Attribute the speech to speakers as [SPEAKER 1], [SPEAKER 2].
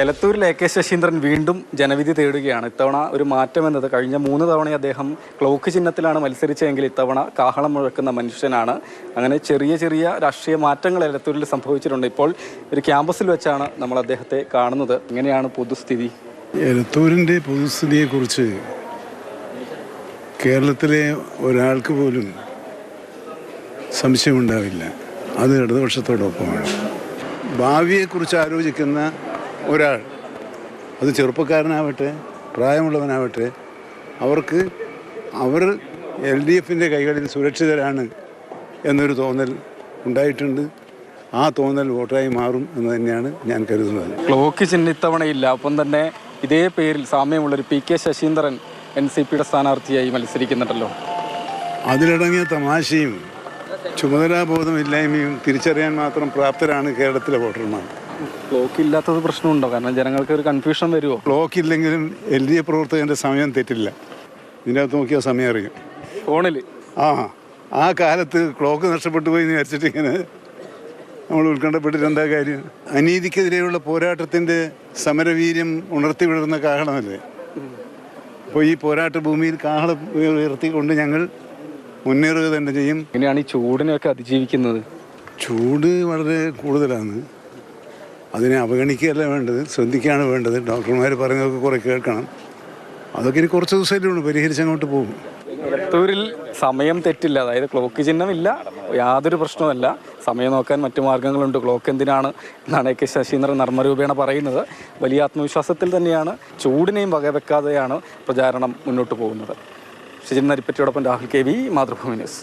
[SPEAKER 1] എലത്തൂരിൽ AK Saseendran വീണ്ടും ജനവിധി തേടുകയാണ്. ഇത്തവണ ഒരു മാറ്റമെന്നത് കഴിഞ്ഞ 3 തവണ അദ്ദേഹം ക്ലോക്ക് ചിഹ്നത്തിലാണ് മത്സരിച്ചതെങ്കിൽ ഇത്തവണ കാഹളം മുഴക്കുന്ന മനുഷ്യനാണ്. അങ്ങനെ ചെറിയ ചെറിയ രാഷ്ട്രീയ മാറ്റങ്ങൾ എലത്തൂരിൽ സംഭവിച്ചിട്ടുണ്ട്. ഇപ്പോൾ ഒരു ക്യാമ്പസിൽ വെച്ചാണ് നമ്മൾ അദ്ദേഹത്തെ കാണുന്നത്. ഇങ്ങനെയാണ് പൊതുസ്ഥിതി.
[SPEAKER 2] എലത്തൂരിൻ്റെ പൊതുസ്ഥിതിയെക്കുറിച്ച് കേരളത്തിലെ ഒരാൾക്ക് പോലും സംശയമുണ്ടാവില്ല. അത് ഇടതുപക്ഷത്തോടൊപ്പമാണ്. ഭാവിയെക്കുറിച്ച് ആലോചിക്കുന്ന ഒരാൾ, അത് ചെറുപ്പക്കാരനാവട്ടെ പ്രായമുള്ളവനാവട്ടെ, അവർ LDFൻ്റെ കൈകളിൽ സുരക്ഷിതരാണ് എന്നൊരു തോന്നൽ ഉണ്ടായിട്ടുണ്ട്. ആ തോന്നൽ വോട്ടായി മാറും എന്ന് തന്നെയാണ് ഞാൻ കരുതുന്നത്.
[SPEAKER 1] ക്ലോക്ക് ചിഹ്നം ഇത്തവണയില്ല. ഒപ്പം തന്നെ ഇതേ പേരിൽ സാമ്യമുള്ളൊരു PK ശശീന്ദ്രൻ NCPയുടെ സ്ഥാനാർത്ഥിയായി മത്സരിക്കുന്നുണ്ടല്ലോ.
[SPEAKER 2] അതിലടങ്ങിയ തമാശയും ചുമതലാബോധമില്ലായ്മയും തിരിച്ചറിയാൻ മാത്രം പ്രാപ്തരാണ് കേരളത്തിലെ വോട്ടർമാർ.
[SPEAKER 1] ക്ലോക്ക് ഇല്ലാത്തത് പ്രശ്നമുണ്ടോ? കാരണം ജനങ്ങൾക്ക് ഒരു കൺഫ്യൂഷൻ വരുമോ?
[SPEAKER 2] ക്ലോക്ക് ഇല്ലെങ്കിലും LDF പ്രവർത്തകൻ്റെ സമയം തെറ്റില്ല. ഇതിൻ്റെ അകത്ത് നോക്കിയാൽ സമയം അറിയും
[SPEAKER 1] ഫോണിൽ.
[SPEAKER 2] ആ കാലത്ത് ക്ലോക്ക് നഷ്ടപ്പെട്ടു പോയി എന്ന് വിചാരിച്ചിട്ട് ഇങ്ങനെ നമ്മൾ ഉത്കണ്ഠപ്പെട്ടിട്ട് എന്താ കാര്യം? അനീതിക്കെതിരെയുള്ള പോരാട്ടത്തിൻ്റെ സമരവീര്യം ഉണർത്തി വിടുന്ന കാഹളമല്ലേ. അപ്പോൾ ഈ പോരാട്ട ഭൂമിയിൽ കാഹളം ഉയർത്തിക്കൊണ്ട് ഞങ്ങൾ മുന്നേറുക തന്നെ ചെയ്യും.
[SPEAKER 1] എങ്ങനെയാണ് ഈ ചൂടിനെയൊക്കെ അതിജീവിക്കുന്നത്?
[SPEAKER 2] ചൂട് വളരെ കൂടുതലാണ്. അതിനെ അവഗണിക്കുകയല്ല വേണ്ടത്, ശ്രദ്ധിക്കുകയാണ് വേണ്ടത്. ഡോക്ടർമാർ പറയുന്നതൊക്കെ കുറേ കേൾക്കണം. അതൊക്കെ ഇനി കുറച്ച് ദിവസമല്ലേ ഉള്ളൂ, പരിഹരിച്ചങ്ങോട്ട് പോകും.
[SPEAKER 1] എലത്തൂരിൽ സമയം തെറ്റില്ല, അതായത് ക്ലോക്ക് ചിഹ്നമില്ല, യാതൊരു പ്രശ്നവുമല്ല. സമയം നോക്കാൻ മറ്റു മാർഗ്ഗങ്ങളുണ്ട്. ക്ലോക്ക് എന്തിനാണ് എന്നാണ് AK ശശീന്ദ്രൻ നർമ്മരൂപേണ പറയുന്നത്. വലിയ ആത്മവിശ്വാസത്തിൽ തന്നെയാണ്, ചൂടിനെയും വകവെക്കാതെയാണ് പ്രചാരണം മുന്നോട്ട് പോകുന്നത്. ഷിജിൻ നരിപ്പറ്റിയോടൊപ്പം രാഹുൽ KV, മാതൃഭൂമി ന്യൂസ്.